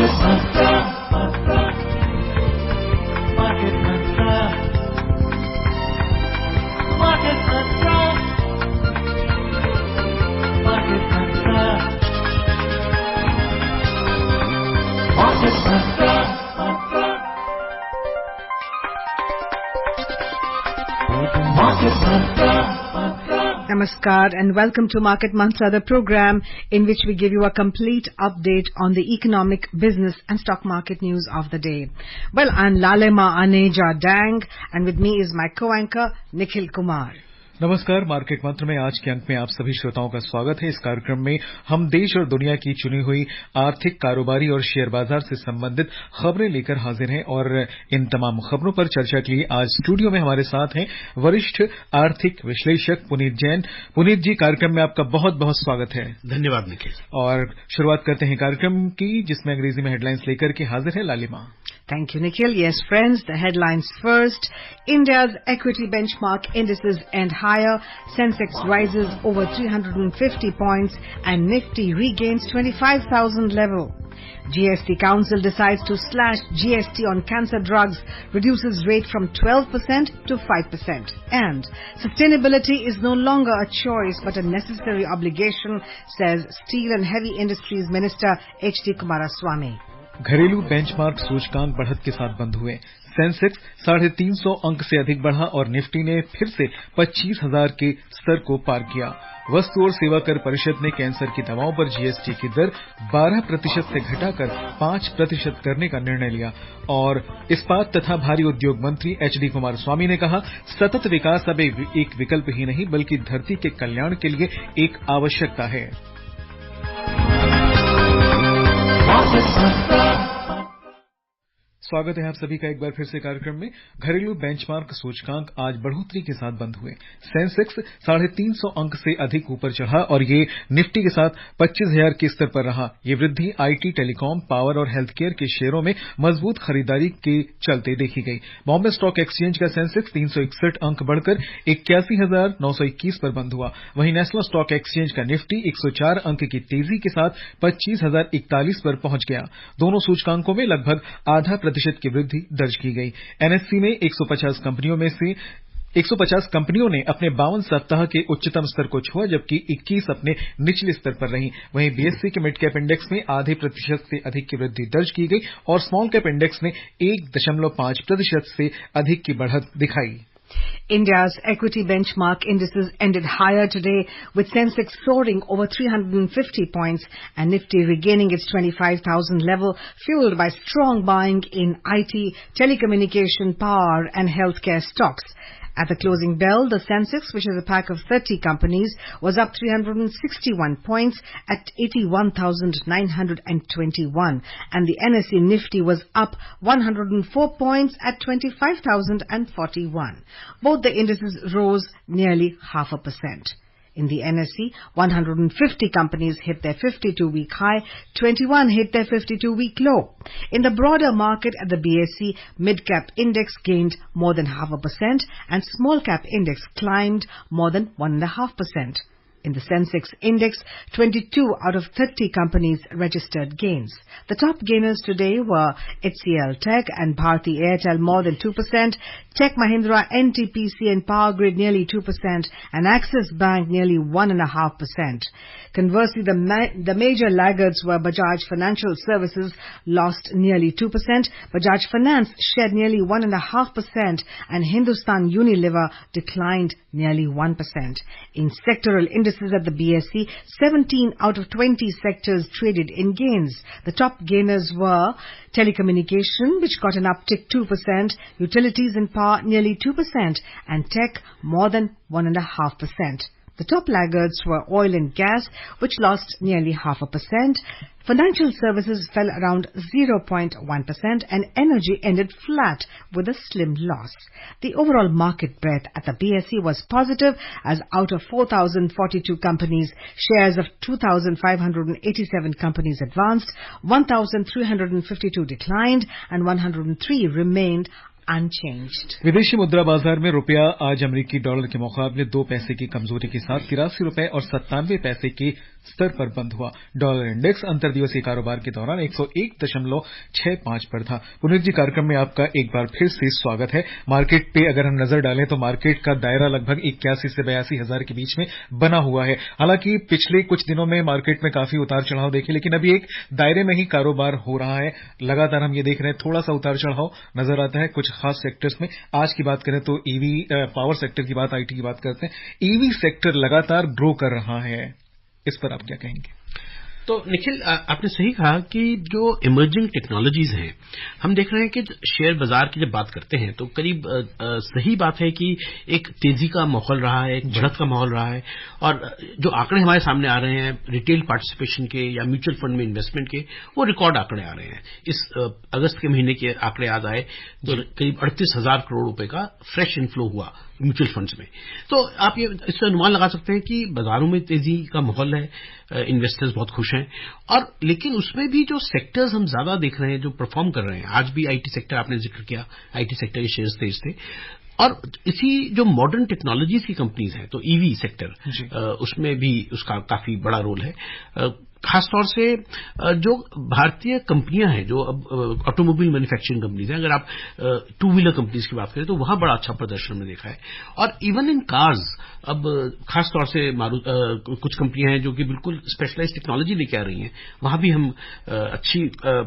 Market Mantra. Market Mantra. Market Mantra. Market Mantra. Market Mantra. Market Mantra. Namaskar and welcome to Market Mantra, the program in which we give you a complete update on the economic, business and stock market news of the day. Well, I'm Lalema Aneja Dang and with me is my co-anchor Nikhil Kumar. नमस्कार। Market मंत्र में आज के अंक में आप सभी श्रोताओं का स्वागत है। इस कार्यक्रम में हम देश और दुनिया की चुनी हुई आर्थिक, कारोबारी और शेयर बाजार से संबंधित खबरें लेकर हाजिर हैं और इन तमाम खबरों पर चर्चा के लिए आज स्टूडियो में हमारे साथ हैं वरिष्ठ आर्थिक विश्लेषक पुनीत जैन। पुनीत जी, कार्यक्रम में आपका बहुत बहुत स्वागत है। धन्यवाद निखिल। और शुरुआत करते हैं कार्यक्रम की, जिसमें अंग्रेजी में हेडलाइंस लेकर के हाजिर है लालिमा। Thank you, Nikhil. Yes, friends, the headlines first. India's equity benchmark indices end higher. Sensex rises over 350 points and Nifty regains 25,000 level. GST Council decides to slash GST on cancer drugs, reduces rate from 12% to 5%. And sustainability is no longer a choice but a necessary obligation, says Steel and Heavy Industries Minister H.D. Kumaraswamy. घरेलू benchmark सूचकांक बढ़त के साथ बंद हुए। Sensex 350 अंक से अधिक बढ़ा और निफ्टी ने फिर से 25,000 के स्तर को पार किया। वस्तु और सेवा कर परिषद ने कैंसर की दवाओं पर जीएसटी की दर 12% से घटाकर 5% करने का निर्णय लिया। और इस्पात तथा भारी उद्योग मंत्री एचडी कुमारस्वामी ने कहा, सतत विकास अब एक विकल्प ही नहीं बल्कि धरती के कल्याण के लिए एक आवश्यकता है। स्वागत है आप सभी का एक बार फिर से कार्यक्रम में। घरेलू बेंचमार्क सूचकांक आज बढ़ोतरी के साथ बंद हुए। सेंसेक्स 350 अंक से अधिक ऊपर चढ़ा और ये निफ्टी के साथ 25,000 के स्तर पर रहा। ये वृद्धि आईटी, टेलीकॉम, पावर और हेल्थ केयर के शेयरों में मजबूत खरीदारी के चलते देखी गई। बॉम्बे स्टॉक एक्सचेंज का सेंसेक्स 361 अंक बढ़कर 81,921 पर बंद हुआ। वहीं नेशनल स्टॉक एक्सचेंज का निफ्टी 104 अंक की तेजी के साथ 25,041 पर पहुंच गया। दोनों सूचकांकों में लगभग आधा % की वृद्धि दर्ज की गई। एनएससी में 150 कंपनियों ने अपने 52 सप्ताह के उच्चतम स्तर को छुआ, जबकि 21 अपने निचले स्तर पर रहीं। वहीं बीएससी के मिड कैप इंडेक्स में आधे % से अधिक की वृद्धि दर्ज की गई और स्मॉल कैप इंडेक्स ने 1.5% से अधिक की बढ़त दिखाई। India's equity benchmark indices ended higher today, with Sensex soaring over 350 points and Nifty regaining its 25,000 level, fueled by strong buying in IT, telecommunication, power and healthcare stocks. At the closing bell, the Sensex, which is a pack of 30 companies, was up 361 points at 81,921, and the NSE Nifty was up 104 points at 25,041. Both the indices rose nearly 0.5%. In the NSE, 150 companies hit their 52-week high, 21 hit their 52-week low. In the broader market at the BSE, mid-cap index gained more than 0.5% and small-cap index climbed more than 1.5%. In the Sensex index, 22 out of 30 companies registered gains. The top gainers today were HCL Tech and Bharti Airtel more than 2%, Tech Mahindra, NTPC and Power Grid nearly 2%, and Axis Bank nearly 1.5%. Conversely, the major laggards were Bajaj Financial Services lost nearly 2%, Bajaj Finance shed nearly 1.5%, and Hindustan Unilever declined nearly 1%. In sectoral indices at the BSE, 17 out of 20 sectors traded in gains. The top gainers were telecommunication, which got an uptick 2%, utilities and power nearly 2%, and tech more than 1.5%. The top laggards were oil and gas, which lost nearly 0.5%. Financial services fell around 0.1% and energy ended flat with a slim loss. The overall market breadth at the BSE was positive as out of 4,042 companies, shares of 2,587 companies advanced, 1,352 declined and 103 remained unchanged. विदेशी मुद्रा बाजार में रुपया आज अमेरिकी dollar के मुकाबले 2 पैसे की कमजोरी के साथ 83 रुपए और 97 पैसे के स्तर पर बंद हुआ। डॉलर इंडेक्स अंतर्दिवसीय कारोबार के दौरान 101.65 पर था। पुनीत जी, कार्यक्रम में आपका एक बार फिर से स्वागत है। मार्केट पे अगर हम नजर डालें तो मार्केट का दायरा लगभग 81 से 82 हजार के बीच में बना हुआ है। हालांकि पिछले कुछ दिनों में मार्केट में काफी उतार चढ़ाव देखे, लेकिन अभी एक दायरे में ही कारोबार हो रहा है। लगातार हम ये देख रहे हैं, थोड़ा सा उतार चढ़ाव नजर आता है कुछ खास सेक्टर्स में। आज की बात करें तो ईवी पावर सेक्टर की बात, आईटी की बात करते हैं। ईवी सेक्टर लगातार ग्रो कर रहा है, इस पर आप क्या कहेंगे? तो निखिल, आपने सही कहा कि जो इमर्जिंग टेक्नोलॉजीज हैं, हम देख रहे हैं कि शेयर बाजार की जब बात करते हैं तो करीब सही बात है कि एक तेजी का माहौल रहा है, एक बढ़त का माहौल रहा है। और जो आंकड़े हमारे सामने आ रहे हैं रिटेल पार्टिसिपेशन के या म्यूचुअल फंड में इन्वेस्टमेंट के, वो रिकॉर्ड आंकड़े आ रहे हैं। इस अगस्त के महीने के आंकड़े आज आए तो करीब 38,000 करोड़ रुपए का फ्रेश इनफ्लो हुआ म्यूचुअल फंड्स में। तो आप ये इससे अनुमान लगा सकते हैं कि बाजारों में तेजी का माहौल है, इन्वेस्टर्स बहुत खुश हैं। और लेकिन उसमें भी जो सेक्टर्स हम ज्यादा देख रहे हैं जो परफॉर्म कर रहे हैं, आज भी आईटी सेक्टर आपने जिक्र किया, आईटी सेक्टर के शेयर्स तेज थे। और इसी जो मॉडर्न टेक्नोलॉजीज की कंपनीज हैं, तो ईवी सेक्टर उसमें भी उसका काफी बड़ा रोल है। खासतौर से जो भारतीय कंपनियां हैं, जो अब ऑटोमोबाइल मैन्युफैक्चरिंग कंपनीज हैं, अगर आप टू व्हीलर कंपनीज की बात करें तो वहां बड़ा अच्छा प्रदर्शन हमने देखा है। और इवन इन कार्स अब खासतौर से कुछ कंपनियां हैं जो कि बिल्कुल स्पेशलाइज्ड टेक्नोलॉजी लेके आ रही हैं, वहां भी हम अच्छी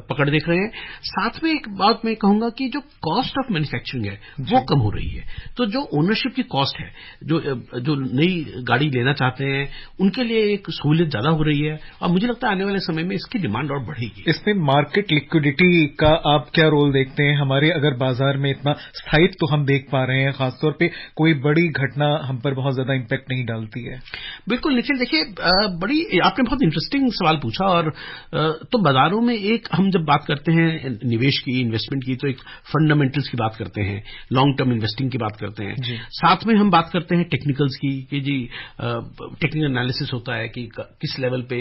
पकड़ देख रहे हैं। साथ में एक बात मैं कहूंगा कि जो कॉस्ट ऑफ मैन्युफैक्चरिंग है वो कम हो रही है। तो जो ओनरशिप की कॉस्ट है, जो नई गाड़ी लेना चाहते हैं उनके लिए एक सहूलियत ज्यादा हो रही है। और मुझे लगता है आने वाले समय में इसकी डिमांड और बढ़ेगी। इसमें मार्केट लिक्विडिटी का आप क्या रोल देखते हैं? हमारे अगर बाजार में इतना स्थायित्व तो हम देख पा रहे हैं, खासतौर पे कोई बड़ी घटना हम पर बहुत ज्यादा इंपैक्ट नहीं डालती है। बिल्कुल निखिल, देखिए आपने बहुत इंटरेस्टिंग सवाल पूछा। और तो बाजारों में एक हम जब बात करते हैं निवेश की, इन्वेस्टमेंट की, तो एक फंडामेंटल्स की बात करते हैं, लॉन्ग टर्म इन्वेस्टिंग की बात करते हैं। साथ में हम बात करते हैं टेक्निकल्स की, कि जी टेक्निकल एनालिसिस होता है कि किस लेवल पे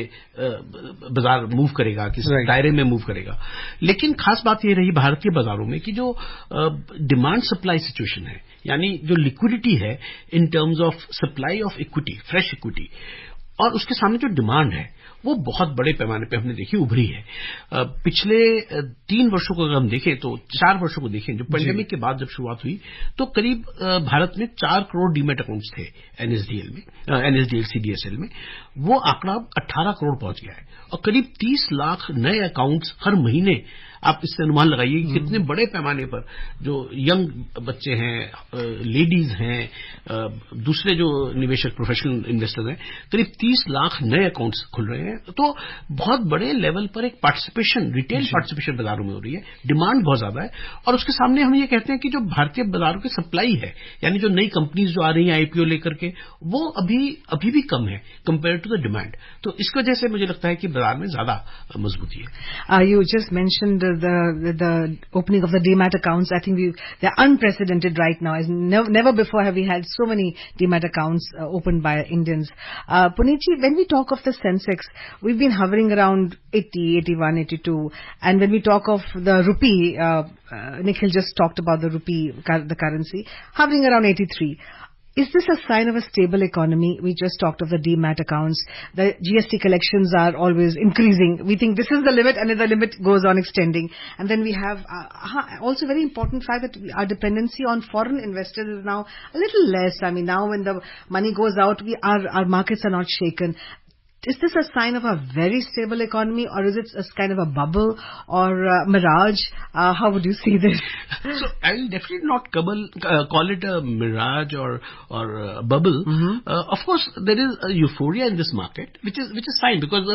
बाजार मूव करेगा, किस दायरे में मूव करेगा। लेकिन खास बात यह रही भारतीय बाजारों में कि जो डिमांड सप्लाई सिचुएशन है, यानी जो लिक्विडिटी है in terms of supply of equity, fresh equity, और उसके सामने जो डिमांड है वो बहुत बड़े पैमाने पे हमने देखी उभरी है। पिछले 3 वर्षों को अगर हम देखें तो 4 वर्षों को देखें, जो पेंडेमिक के बाद जब शुरुआत हुई तो करीब भारत में 4 करोड़ डीमैट अकाउंट्स थे एनएसडीएल सीडीएसएल में। वो आंकड़ा 18 करोड़ पहुंच गया है और करीब 30 लाख नए अकाउंट्स हर महीने। आप इससे अनुमान लगाइए कि कितने बड़े पैमाने पर जो यंग बच्चे हैं, लेडीज हैं, दूसरे जो निवेशक प्रोफेशनल इन्वेस्टर्स हैं, करीब 30 लाख नए अकाउंट्स खुल रहे हैं। तो बहुत बड़े लेवल पर एक पार्टिसिपेशन, रिटेल पार्टिसिपेशन बाजारों में हो रही है। डिमांड बहुत ज्यादा है और उसके सामने हम ये कहते हैं कि जो भारतीय बाजारों की सप्लाई है, यानी जो नई कंपनीज जो आ रही हैं आईपीओ लेकर के, वो अभी भी कम है कंपेयर टू द डिमांड। तो इस वजह से मुझे लगता है कि बाजार में ज्यादा मजबूती है। You just mentioned the opening of the demat accounts. I think they're unprecedented right now. As never before have we had so many demat accounts opened by Indians. Puneet ji, when we talk of the Sensex, we've been hovering around 80, 81, 82, and when we talk of the rupee, Nikhil just talked about the rupee, the currency, hovering around 83. Is this a sign of a stable economy? We just talked of the demat accounts. The GST collections are always increasing. We think this is the limit, and then the limit goes on extending. And then we have also very important fact that our dependency on foreign investors is now a little less. I mean, now when the money goes out, our markets are not shaken. Is this a sign of a very stable economy, or is it a kind of a bubble or a mirage? How would you see this? So I will definitely not call it a mirage or a bubble. Of course, there is a euphoria in this market, which is fine, because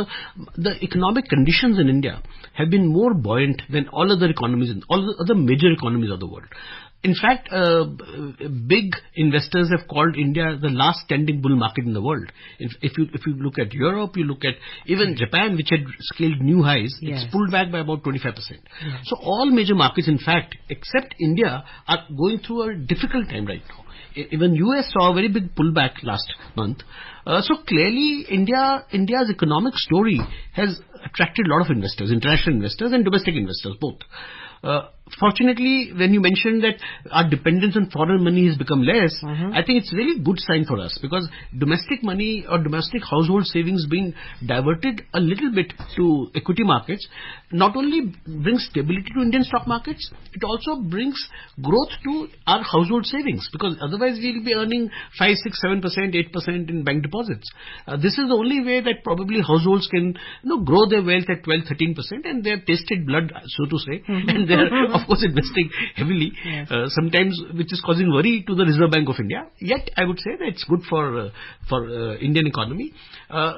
the economic conditions in India have been more buoyant than all other economies, all the other major economies of the world. In fact, big investors have called India the last standing bull market in the world. If you look at Europe, you look at even Japan, which had scaled new highs, it's pulled back by about 25%. So all major markets, in fact, except India, are going through a difficult time right now. Even US saw a very big pullback last month. So clearly, India's economic story has attracted a lot of investors, international investors and domestic investors both. fortunately, when you mentioned that our dependence on foreign money has become less, I think it's a really good sign for us, because domestic money or domestic household savings being diverted a little bit to equity markets not only brings stability to Indian stock markets, it also brings growth to our household savings, because otherwise we'll be earning 5, 6, 7%, 8% in bank deposits. This is the only way that probably households can grow their wealth at 12, 13%, and they have tasted blood, so to say, and they're of course investing heavily, sometimes which is causing worry to the Reserve Bank of India. Yet I would say that it's good for Indian economy.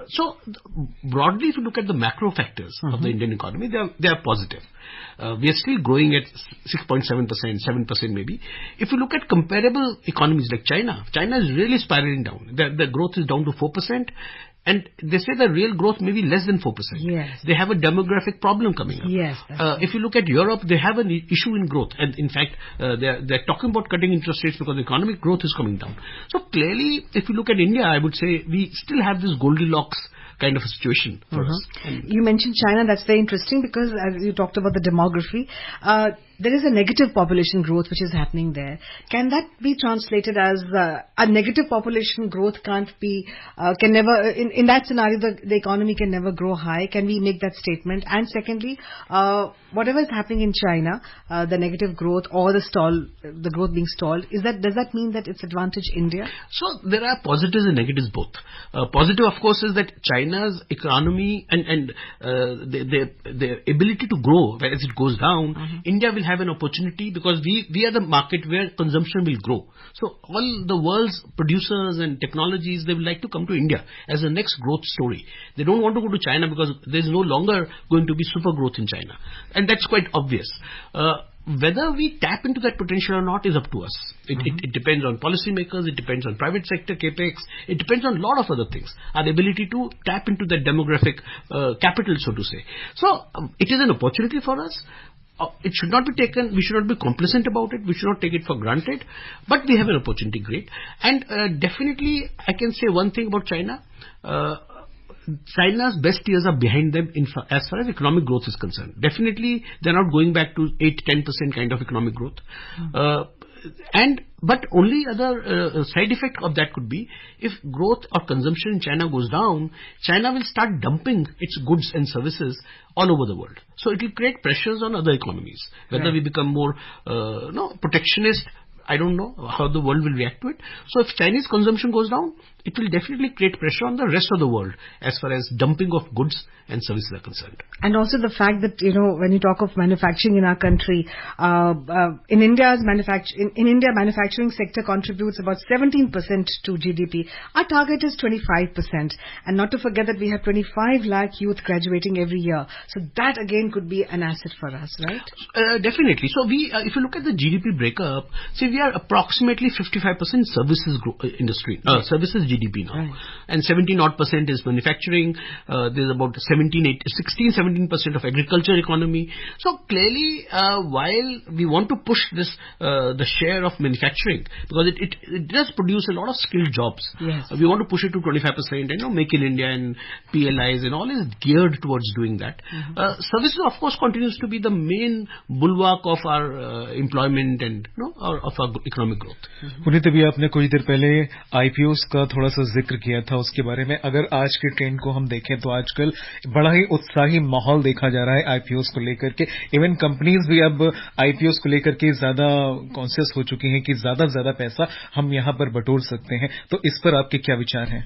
So broadly, if you look at the macro factors of the Indian economy, they are positive. We are still growing at 6.7%, 7% maybe. If you look at comparable economies like China is really spiraling down. The growth is down to 4%. And they say the real growth may be less than 4%. Yes. They have a demographic problem coming up. Yes. If you look at Europe, they have an issue in growth. And in fact, they're talking about cutting interest rates because economic growth is coming down. So clearly, if you look at India, I would say we still have this Goldilocks kind of a situation for us. You mentioned China. That's very interesting, because as you talked about the demography, there is a negative population growth which is happening there. Can that be translated as a negative population growth can never, in that scenario, the economy can never grow high? Can we make that statement? And secondly, whatever is happening in China, the negative growth or the growth being stalled, does that mean that it's advantage India? So there are positives and negatives both. Positive, of course, is that China's economy and their ability to grow, as it goes down, India will have an opportunity, because we are the market where consumption will grow. So all the world's producers and technologies, they would like to come to India as the next growth story. They don't want to go to China because there's no longer going to be super growth in China. And that's quite obvious. Whether we tap into that potential or not is up to us. It depends on policymakers, it depends on private sector capex, it depends on a lot of other things. Our ability to tap into that demographic capital, so to say. So it is an opportunity for us. It should not be taken, we should not be complacent about it, we should not take it for granted, but we have an opportunity, great. And definitely, I can say one thing about China. China's best years are behind them as far as economic growth is concerned. Definitely, they're not going back to 8-10% kind of economic growth. But only other side effect of that could be, if growth or consumption in China goes down, China will start dumping its goods and services all over the world. So it will create pressures on other economies. Whether we become more protectionist, I don't know how the world will react to it. So if Chinese consumption goes down, it will definitely create pressure on the rest of the world as far as dumping of goods and services are concerned. And also the fact that, when you talk of manufacturing in our country, in India, manufacturing sector contributes about 17% to GDP. Our target is 25%. And not to forget that we have 25 lakh youth graduating every year. So that again could be an asset for us, right? Definitely. So if you look at the GDP breakup, see, we are approximately 55% services industry, services GDP now. Right. And 17% is manufacturing. There's about 16-17% of agriculture economy. So clearly, while we want to push this, the share of manufacturing, because it does produce a lot of skilled jobs. Yes. We want to push it to 25%, and Make in India and PLIs and all is geared towards doing that. Services, of course, continues to be the main bulwark of our employment and of our economic growth. Puneet, अभी आपने कुछ देर पहले IPOs का थोड़ा सा जिक्र किया था, उसके बारे में अगर आज के ट्रेंड को हम देखें तो आजकल बड़ा ही उत्साही माहौल देखा जा रहा है आईपीओस को लेकर के. इवन कंपनीज भी अब आईपीओस को लेकर के ज्यादा कॉन्शियस हो चुकी हैं कि ज्यादा से ज्यादा पैसा हम यहां पर बटोर सकते हैं. तो इस पर आपके क्या विचार हैं?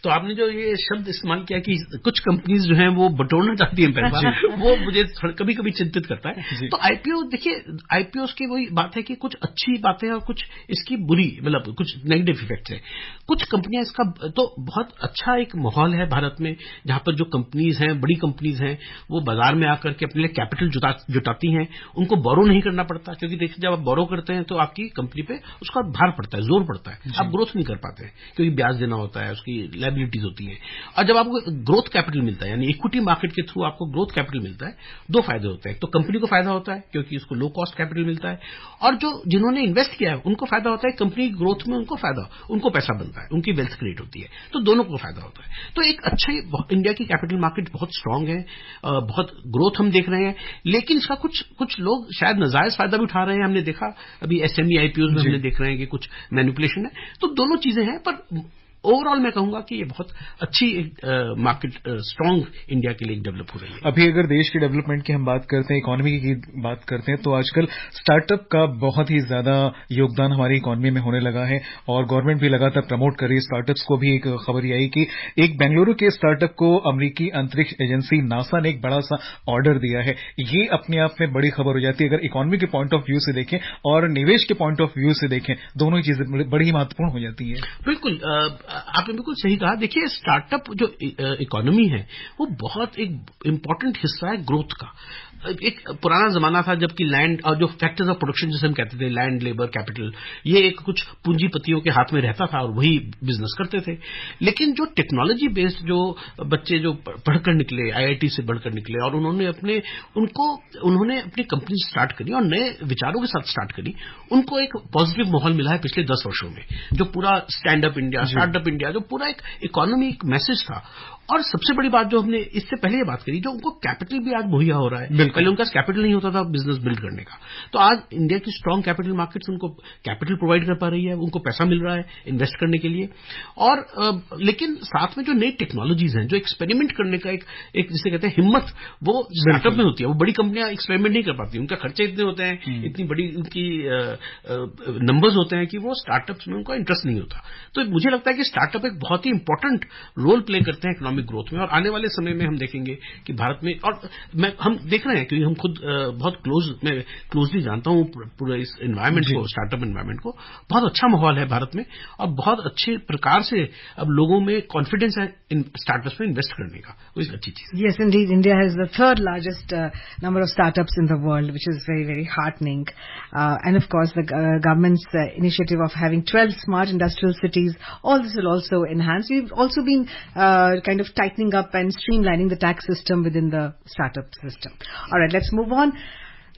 तो आपने जो ये शब्द इस्तेमाल किया कि कुछ कंपनीज जो हैं वो बटोरना चाहती हैं पैसा, वो मुझे कभी कभी चिंतित करता है. तो आईपीओ, देखिए, आईपीओस की वही बात है कि कुछ अच्छी बातें और कुछ इसकी बुरी, मतलब कुछ नेगेटिव इफेक्ट्स है. कुछ कंपनियां इसका तो बहुत अच्छा एक माहौल है भारत में, जहां पर जो कंपनीज हैं, बड़ी कंपनीज हैं, वो बाजार में आकर के अपने लिए कैपिटल जुटाती हैं. उनको बोरो नहीं करना पड़ता, क्योंकि देखिए जब आप बोरो करते हैं तो आपकी कंपनी पे उसका भार पड़ता है, जोर पड़ता है, आप ग्रोथ नहीं कर पाते हैं क्योंकि ब्याज देना होता है, उसकी लायबिलिटीज होती हैं. और जब आपको ग्रोथ कैपिटल मिलता है, यानी इक्विटी मार्केट के थ्रू आपको ग्रोथ कैपिटल मिलता है, दो फायदे होते हैं. तो कंपनी को फायदा होता है क्योंकि उसको लो कॉस्ट कैपिटल मिलता है, और जो जिन्होंने इन्वेस्ट किया है उनको फायदा होता है, कंपनी की ग्रोथ में उनको पैसा बनता है, उनकी वेल्थ क्रिएट होती है, तो दोनों को फायदा होता है। तो एक अच्छा इंडिया की कैपिटल मार्केट बहुत स्ट्रांग है, बहुत ग्रोथ हम देख रहे हैं, लेकिन इसका कुछ लोग शायद नाजायज फायदा भी उठा रहे हैं। हमने देखा अभी एसएमई आईपीओ में हमने देख रहे हैं कि कुछ मैनिपुलेशन है, तो दोनों चीजें हैं, पर ओवरऑल मैं कहूंगा कि ये बहुत अच्छी मार्केट स्ट्रांग इंडिया के लिए डेवलप हो रही है। अभी अगर देश के डेवलपमेंट की हम बात करते हैं, इकोनॉमी की बात करते हैं, तो आजकल स्टार्टअप का बहुत ही ज्यादा योगदान हमारी इकोनॉमी में होने लगा है और गवर्नमेंट भी लगातार प्रमोट कर रही है स्टार्टअप्स को। भी एक खबर आई कि एक बेंगलुरु के स्टार्टअप को अमेरिकी अंतरिक्ष एजेंसी नासा ने एक बड़ा सा ऑर्डर दिया है। ये अपने आप में बड़ी खबर हो जाती है अगर इकोनॉमी के पॉइंट ऑफ व्यू से देखें और निवेश के पॉइंट ऑफ व्यू से देखें, दोनों ही चीजें बड़ी महत्वपूर्ण हो जाती है। बिल्कुल, आपने बिल्कुल सही कहा। देखिए, स्टार्टअप जो इकोनॉमी है वो बहुत एक इम्पॉर्टेंट हिस्सा है ग्रोथ का। एक पुराना जमाना था जबकि लैंड और जो फैक्टर्स ऑफ प्रोडक्शन जिसे हम कहते थे, लैंड, लेबर, कैपिटल, ये एक कुछ पूंजीपतियों के हाथ में रहता था और वही बिजनेस करते थे। लेकिन जो टेक्नोलॉजी बेस्ड जो बच्चे जो पढ़कर निकले, आईआईटी से बढ़कर निकले और उन्होंने अपनी कंपनी स्टार्ट करी और नए विचारों के साथ स्टार्ट करी, उनको एक पॉजिटिव माहौल मिला है पिछले 10 वर्षों में। जो पूरा stand up India, startup India, जो पूरा एक इकोनॉमिक मैसेज था। और सबसे बड़ी बात जो हमने इससे पहले ये बात करी, जो उनको कैपिटल भी आज मुहैया हो रहा है। पहले उनका कैपिटल नहीं होता था बिजनेस बिल्ड करने का, तो आज इंडिया की स्ट्रांग कैपिटल मार्केट्स उनको कैपिटल प्रोवाइड कर पा रही है, उनको पैसा मिल रहा है इन्वेस्ट करने के लिए। और लेकिन साथ में जो नई टेक्नोलॉजीज हैं, जो एक्सपेरिमेंट करने का एक जिसे कहते हैं हिम्मत, वो स्टार्टअप में होती है। वो बड़ी कंपनियां एक्सपेरिमेंट नहीं कर पाती, उनका खर्चे इतने होते हैं, इतनी बड़ी उनकी नंबर्स होते हैं कि वो स्टार्टअप्स में उनका इंटरेस्ट नहीं होता। तो मुझे लगता है कि स्टार्टअप एक बहुत ही इंपॉर्टेंट रोल प्ले करते हैं इकोनॉमिक ग्रोथ में। और आने वाले समय में हम देखेंगे कि भारत में, और हम देख रहे हैं क्योंकि हम खुद बहुत क्लोजली जानता हूं पूरे इस एनवायरनमेंट को, स्टार्टअप एनवायरनमेंट को। बहुत अच्छा माहौल है भारत में और बहुत अच्छे प्रकार से अब लोगों में कॉन्फिडेंस है इन स्टार्टअप्स में इन्वेस्ट करने का, वो एक अच्छी चीज है। Yes, indeed, India has the third largest number of startups in the world, which is very, very heartening. And of course, the government's initiative of having 12 smart industrial cities, all this will also enhance. We've also been kind of tightening up and streamlining the tax system within the startup system. All right, let's move on.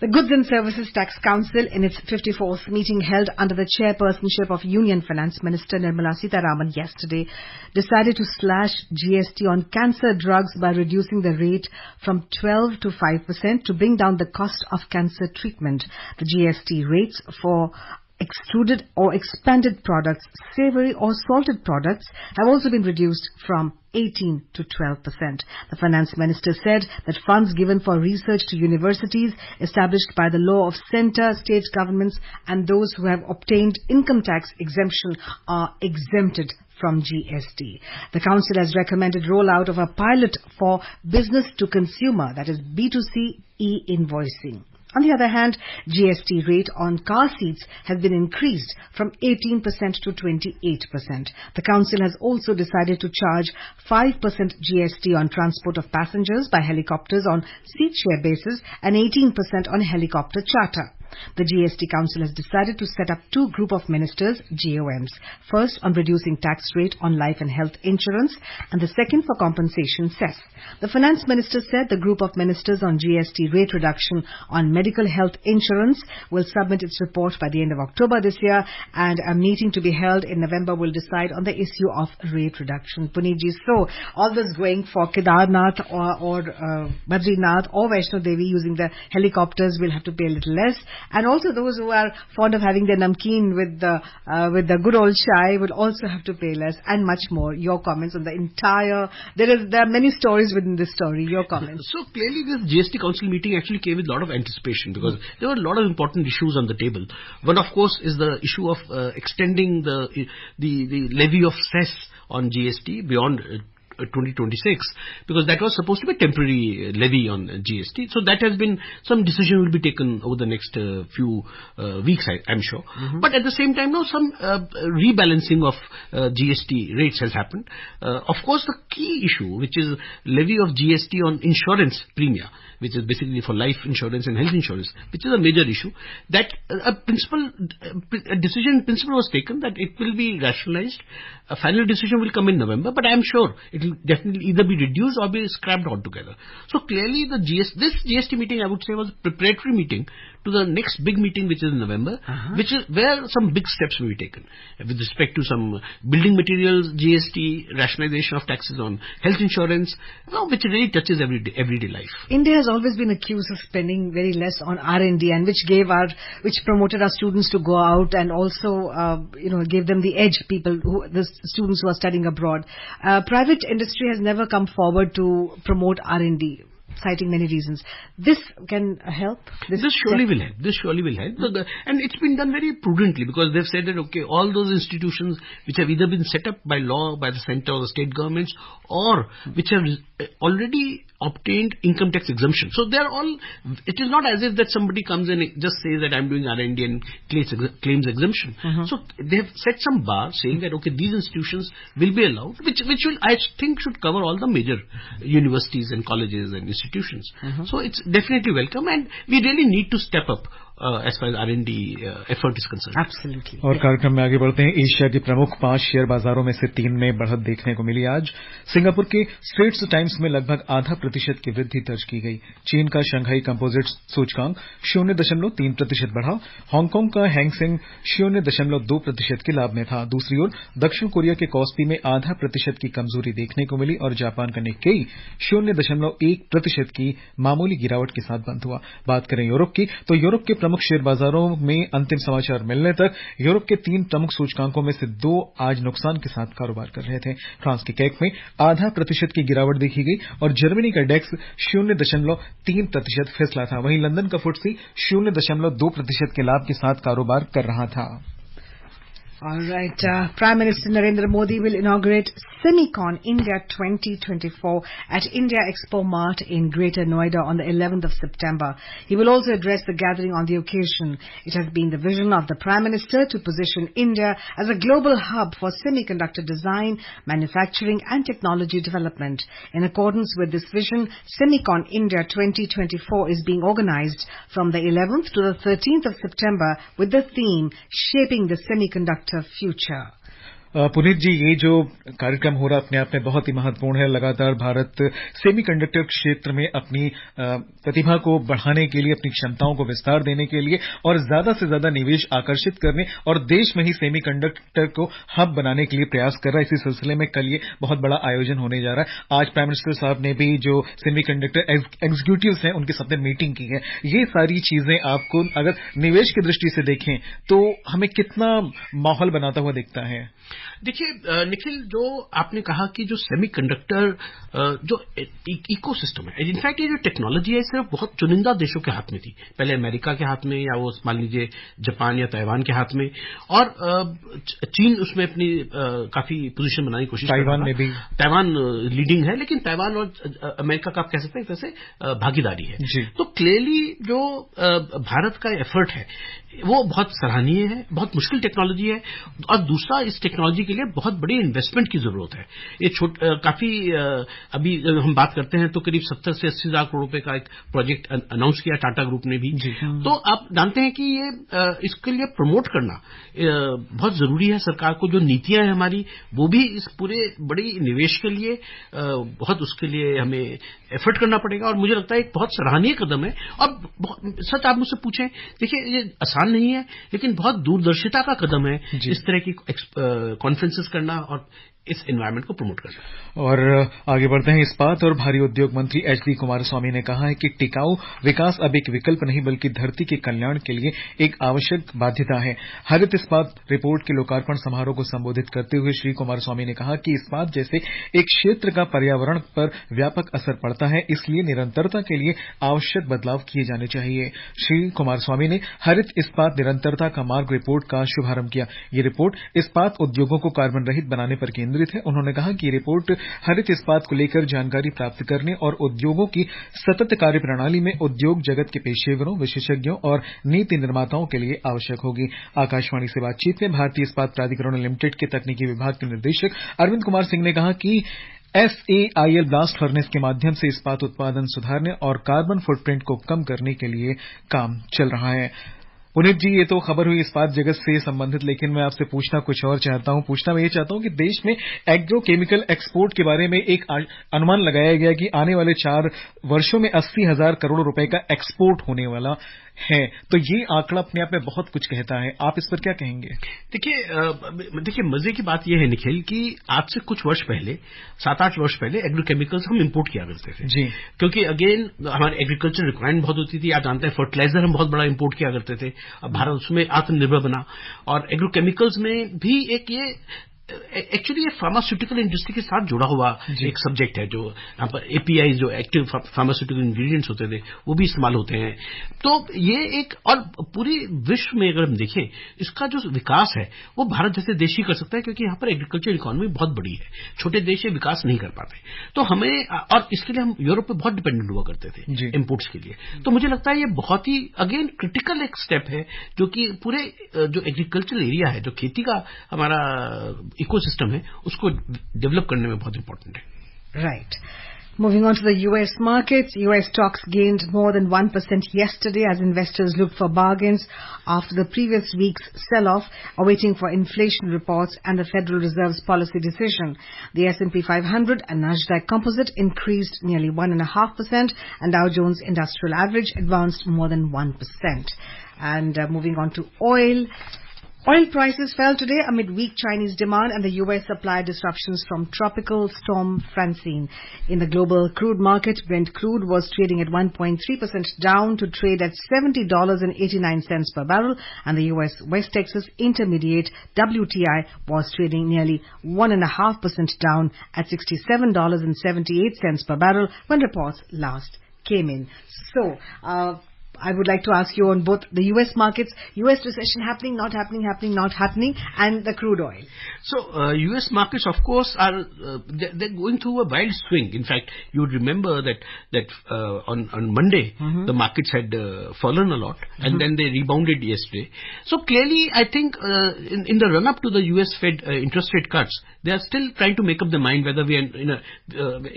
The Goods and Services Tax Council, in its 54th meeting held under the chairpersonship of Union Finance Minister Nirmala Sitharaman yesterday, decided to slash GST on cancer drugs by reducing the rate from 12 to 5% to bring down the cost of cancer treatment. The GST rates for extruded or expanded products, savory or salted products have also been reduced from 18 to 12%. The finance minister said that funds given for research to universities established by the law of centre, state governments and those who have obtained income tax exemption are exempted from GST. The council has recommended rollout of a pilot for business to consumer, that is B2C e-invoicing. On the other hand, GST rate on car seats has been increased from 18% to 28%. The council has also decided to charge 5% GST on transport of passengers by helicopters on seat share basis and 18% on helicopter charter. The GST Council has decided to set up two group of ministers, GOMs. First on reducing tax rate on life and health insurance and the second for compensation cess. The finance minister said the group of ministers on GST rate reduction on medical health insurance will submit its report by the end of October this year, and a meeting to be held in November will decide on the issue of rate reduction. Puneet ji, so all this going for Kedarnath or Badrinath or Vaishno Devi using the helicopters will have to pay a little less. And also those who are fond of having their namkeen with the good old chai will also have to pay less, and much more. Your comments on the entire, there are many stories within this story. Your comments. So clearly this GST Council meeting actually came with a lot of anticipation because there were a lot of important issues on the table. One of course is the issue of extending the levy of cess on GST beyond 2026, because that was supposed to be a temporary levy on GST. So that has been, some decision will be taken over the next few weeks, I'm sure. But at the same time now some rebalancing of GST rates has happened. Of course the key issue, which is levy of GST on insurance premia, which is basically for life insurance and health insurance, which is a major issue, that a decision in principle was taken that it will be rationalized. A final decision will come in November, but I am sure it will definitely either be reduced or be scrapped altogether. So clearly this GST meeting, I would say, was a preparatory meeting to the next big meeting, which is in November, which is where some big steps will be taken with respect to some building materials, GST, rationalization of taxes on health insurance, which really touches everyday life. India has always been accused of spending very less on R&D, and which promoted our students to go out and also, gave them the edge. The students who are studying abroad. Private industry has never come forward to promote R&D, citing many reasons. This can help? This surely will help. And it's been done very prudently, because they've said that, okay, all those institutions which have either been set up by law, by the center or the state governments, or which have already obtained income tax exemption. So they are all, it is not as if that somebody comes and just says that I'm doing R&D and claims exemption. So they have set some bar saying that, okay, these institutions will be allowed, which will, I think, should cover all the major universities and colleges and institutions. So it's definitely welcome, and we really need to step up as far as R&D effort is concerned. Absolutely. और कार्यक्रम में आगे बढ़ते हैं। Asia के प्रमुख 5 share बाजारों में से 3 में बढ़त देखने को मिली आज। सिंगापुर के स्ट्रेट्स टाइम्स में लगभग 0.5% की वृद्धि दर्ज की गई। चीन का शंघाई कंपोजिट सूचकांक 0.3% बढ़ा। हांगकांग का हैंगसेंग 0.2% के लाभ में था। दूसरी ओर दक्षिण कोरिया के कॉस्पी में 0.5% की कमजोरी देखने को मिली और जापान का निक्केई 0.1% की मामूली गिरावट के साथ बंद हुआ। बात करें यूरोप की, तो यूरोप के प्रमुख शेयर बाजारों में अंतिम समाचार मिलने तक यूरोप के 3 प्रमुख सूचकांकों में से 2 आज नुकसान के साथ कारोबार कर रहे थे। फ्रांस के कैक में 0.5% की गिरावट देखी गई और जर्मनी का डेक्स 0.3% फिसला था। वहीं लंदन का फुट्सी 0.2% के लाभ के साथ कारोबार कर रहा था। All right. Prime Minister Narendra Modi will inaugurate Semicon India 2024 at India Expo Mart in Greater Noida on the 11th of September. He will also address the gathering on the occasion. It has been the vision of the Prime Minister to position India as a global hub for semiconductor design, manufacturing and technology development. In accordance with this vision, Semicon India 2024 is being organized from the 11th to the 13th of September with the theme Shaping the Semiconductor Future. Puneet जी, ये जो कार्यक्रम हो रहा है अपने आप में बहुत ही महत्वपूर्ण है। लगातार भारत सेमीकंडक्टर क्षेत्र में अपनी प्रतिभा को बढ़ाने के लिए, अपनी क्षमताओं को विस्तार देने के लिए और ज्यादा से ज्यादा निवेश आकर्षित करने और देश में ही सेमीकंडक्टर को हब बनाने के लिए प्रयास कर रहा है। इसी सिलसिले में कल ये बहुत बड़ा आयोजन होने जा रहा है। आज प्राइम मिनिस्टर साहब ने भी जो सेमीकंडक्टर एग्जीक्यूटिव्स हैं उनके साथ मीटिंग की है। ये सारी चीजें आपको अगर निवेश की दृष्टि से देखें तो हमें कितना माहौल बनाता हुआ दिखता है? देखिए निखिल, जो आपने कहा कि जो सेमीकंडक्टर जो इकोसिस्टम है, इनफैक्ट ये जो टेक्नोलॉजी है सिर्फ बहुत चुनिंदा देशों के हाथ में थी। पहले अमेरिका के हाथ में, या वो मान लीजिए जापान या ताइवान के हाथ में, और चीन उसमें अपनी काफी पोजीशन बनाने की कोशिश कर रहा है। ताइवान लीडिंग है, लेकिन ताइवान और अमेरिका का आप कह सकते हैं जैसे भागीदारी है। तो क्लियरली जो भारत का एफर्ट है वो बहुत सराहनीय है, बहुत मुश्किल टेक्नोलॉजी है, और दूसरा इस टेक्नोलॉजी के लिए बहुत बड़ी इन्वेस्टमेंट की जरूरत है। ये काफी अभी हम बात करते हैं तो करीब 70 से 80 लाख करोड़ रुपए का एक प्रोजेक्ट अनाउंस किया टाटा ग्रुप ने भी। तो आप जानते हैं कि ये इसके लिए प्रमोट करना बहुत जरूरी है। सरकार को जो नीतियां हैं हमारी, वो भी इस पूरे बड़ी निवेश के लिए बहुत, उसके लिए हमें एफर्ट करना पड़ेगा, और मुझे लगता है एक बहुत सराहनीय कदम है। और सच आप मुझसे पूछें, देखिए ये आसान नहीं है, लेकिन बहुत दूरदर्शिता का कदम है इस तरह की कॉन्फ्रेंसेस करना और इस एनवायरनमेंट को प्रमोट करना। और आगे बढ़ते हैं। इस्पात और भारी उद्योग मंत्री एच.डी. कुमारस्वामी ने कहा है कि टिकाऊ विकास अब एक विकल्प नहीं बल्कि धरती के कल्याण के लिए एक आवश्यक बाध्यता है। हरित इस्पात रिपोर्ट के लोकार्पण समारोह को संबोधित करते हुए श्री कुमारस्वामी ने कहा कि इस्पात जैसे एक क्षेत्र का पर्यावरण पर व्यापक असर पड़ता है, इसलिए निरंतरता के लिए आवश्यक बदलाव किए जाने चाहिए। श्री कुमारस्वामी ने हरित इस्पात निरंतरता का मार्ग रिपोर्ट का शुभारंभ किया। ये रिपोर्ट इस्पात उद्योगों को कार्बन रहित बनाने पर केंद्रित है। उन्होंने कहा कि रिपोर्ट हरित इस्पात को लेकर जानकारी प्राप्त करने और उद्योगों की सतत कार्य प्रणाली में उद्योग जगत के पेशेवरों, विशेषज्ञों और नीति निर्माताओं के लिए आवश्यक होगी। आकाशवाणी से बातचीत में भारतीय इस्पात प्राधिकरण लिमिटेड के तकनीकी विभाग के निदेशक अरविंद कुमार सिंह ने कहा कि SAIL ब्लास्ट फर्नेस के माध्यम से इस्पात उत्पादन सुधारने और कार्बन फुटप्रिंट को कम करने के लिए काम चल रहा है। पुनीत जी, ये तो खबर हुई इस्पात जगत से संबंधित, लेकिन मैं आपसे पूछना कुछ और चाहता हूं। पूछना मैं ये चाहता हूं कि देश में एग्रो केमिकल एक्सपोर्ट के बारे में एक अनुमान लगाया गया कि आने वाले 4 वर्षों में 80,000 करोड़ रुपए का एक्सपोर्ट होने वाला है। तो ये आंकड़ा अपने आप में बहुत कुछ कहता है। आप इस पर क्या कहेंगे? देखिए मजे की बात यह है निखिल कि आज से कुछ वर्ष पहले, 7-8 वर्ष पहले एग्रोकेमिकल्स हम इंपोर्ट किया करते थे जी, क्योंकि अगेन हमारी एग्रीकल्चर रिक्वायरमेंट बहुत होती थी। आप जानते हैं फर्टिलाइजर हम बहुत बड़ा इंपोर्ट किया करते थे। अब भारत उसमें आत्मनिर्भर बना और एग्रोकेमिकल्स में भी एक ये एक्चुअली ये फार्मास्यूटिकल इंडस्ट्री के साथ जुड़ा हुआ एक सब्जेक्ट है। जो यहाँ पर एपीआई जो एक्टिव फार्मास्यूटिकल इंग्रेडिएंट्स होते थे वो भी इस्तेमाल होते हैं। तो ये एक और पूरी विश्व में अगर हम देखें इसका जो विकास है वो भारत जैसे देश ही कर सकता है क्योंकि यहाँ पर एग्रीकल्चर इकोनॉमी बहुत बड़ी है। छोटे देश ये विकास नहीं कर पाते। तो हमें और इसके लिए हम यूरोप पे बहुत डिपेंडेंट हुआ करते थे इम्पोर्ट्स के लिए। तो मुझे लगता है ये बहुत ही अगेन क्रिटिकल एक स्टेप है जो कि पूरे जो एग्रीकल्चर एरिया है, जो खेती का हमारा इकोसिस्टम है, उसको डेवलप करने में बहुत इंपॉर्टेंट है। Right. Moving on to the US markets, US stocks gained more than 1% yesterday as investors looked for bargains after the previous week's sell-off, awaiting for inflation reports and the Federal Reserve's policy decision. The S&P 500 and Nasdaq Composite increased nearly 1.5%, and Dow Jones Industrial Average advanced more than 1%. And moving on to oil. Oil prices fell today amid weak Chinese demand and the U.S. supply disruptions from Tropical Storm Francine. In the global crude market, Brent crude was trading at 1.3% down to trade at $70.89 per barrel, and the U.S. West Texas Intermediate WTI was trading nearly 1.5% down at $67.78 per barrel when reports last came in. So, I would like to ask you on both the U.S. markets, U.S. recession happening, not happening, happening, not happening, and the crude oil. So, U.S. markets, of course, are they're going through a wild swing. In fact, you would remember that on Monday the markets had fallen a lot, and then they rebounded yesterday. So clearly, I think in the run up to the U.S. Fed interest rate cuts, they are still trying to make up their mind whether we are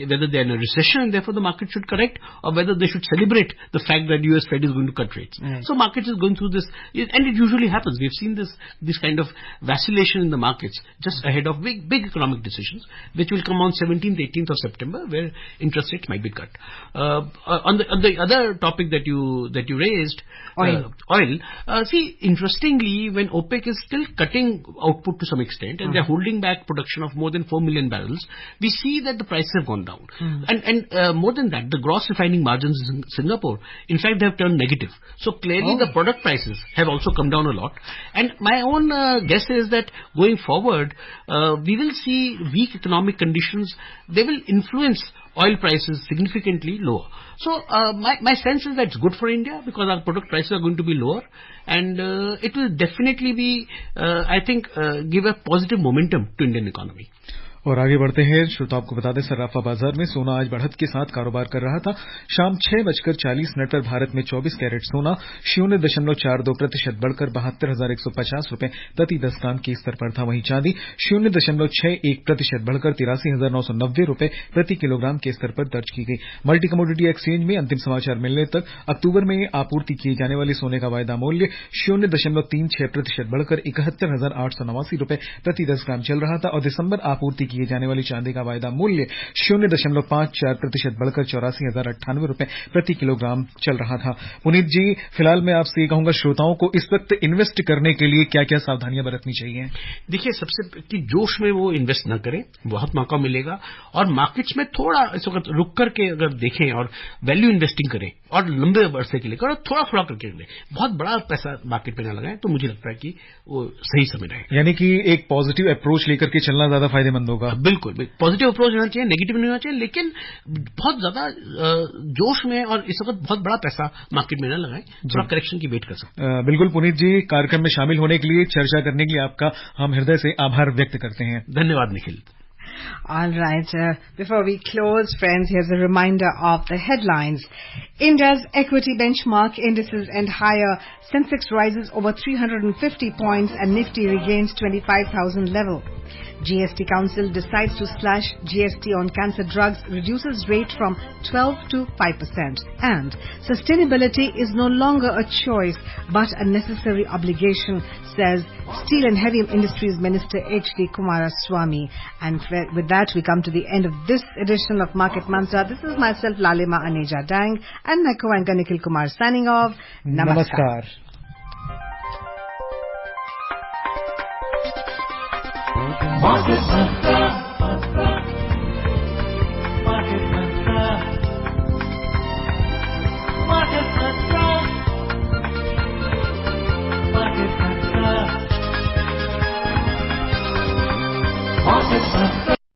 whether they are in a recession and therefore the market should correct, or whether they should celebrate the fact that U.S. Fed is going to cut rates. Right. So market is going through this, and it usually happens. We've seen this kind of vacillation in the markets just ahead of big economic decisions, which will come on 17th, 18th of September, where interest rates might be cut. On the other topic that you raised, oil. See, interestingly, when OPEC is still cutting output to some extent, and they're holding back production of more than 4 million barrels, we see that the prices have gone down. And more than that, the gross refining margins in Singapore, in fact, they have turned negative. So clearly the product prices have also come down a lot. And my own guess is that going forward, we will see weak economic conditions. They will influence oil prices significantly lower. So my sense is that it's good for India because our product prices are going to be lower, and it will definitely be, I think, give a positive momentum to Indian economy. और आगे बढ़ते हैं। श्रोताओं को बता दें, सर्राफा बाजार में सोना आज बढ़त के साथ कारोबार कर रहा था। शाम 6:40 पर भारत में 24 कैरेट सोना 0.42% बढ़कर 72,150 रुपए प्रति 10 ग्राम के स्तर पर था। वहीं चांदी 0.61% बढ़कर 83,990 रुपए प्रति किलोग्राम के स्तर पर दर्ज की गई। मल्टी कमोडिटी एक्सचेंज में अंतिम समाचार मिलने तक अक्टूबर में आपूर्ति किए जाने वाले सोने का वायदा मूल्य 0.36% बढ़कर 71,889 रुपए प्रति 10 ग्राम चल रहा था और दिसंबर आपूर्ति किए जाने वाली चांदी का वायदा मूल्य 0.54% बढ़कर 84,098 रुपए प्रति किलोग्राम चल रहा था। पुनीत जी, फिलहाल मैं आपसे ये कहूंगा, श्रोताओं को इस वक्त इन्वेस्ट करने के लिए क्या क्या सावधानियां बरतनी चाहिए? देखिए, सबसे कि जोश में वो इन्वेस्ट न करें, बहुत मौका मिलेगा, और मार्केट्स में थोड़ा इस वक्त रुक करके अगर देखें और वैल्यू इन्वेस्टिंग करें और लंबे अरसे के लिए और थोड़ा करके करें, बहुत बड़ा पैसा मार्केट में न लगाएं, तो मुझे लगता है कि वो सही समय रहेगा। यानी कि एक पॉजिटिव अप्रोच लेकर के चलना ज्यादा फायदेमंद होगा। बिल्कुल, पॉजिटिव अप्रोच होना चाहिए, नेगेटिव नहीं होना चाहिए, लेकिन बहुत ज्यादा जोश में और इस वक्त बहुत बड़ा पैसा मार्केट में न लगाएं, थोड़ा करेक्शन की वेट कर सकते हैं। बिल्कुल पुनीत जी, कार्यक्रम में शामिल होने के लिए, चर्चा करने के लिए आपका हम हृदय से आभार व्यक्त करते हैं। धन्यवाद Nikhil. All right. Before we close, friends, here's a reminder of the headlines. India's equity benchmark indices end higher. Sensex rises over 350 points and Nifty regains 25,000 level. GST Council decides to slash GST on cancer drugs, reduces rate from 12 to 5%. And sustainability is no longer a choice but a necessary obligation, says Steel and Heavy Industries Minister H.D. Kumaraswamy. And with that, we come to the end of this edition of Market Mantra. This is myself, Lalima Aneja Dang, and my co-anchor Nikhil Kumar signing off. Namaskar. Market Mantra.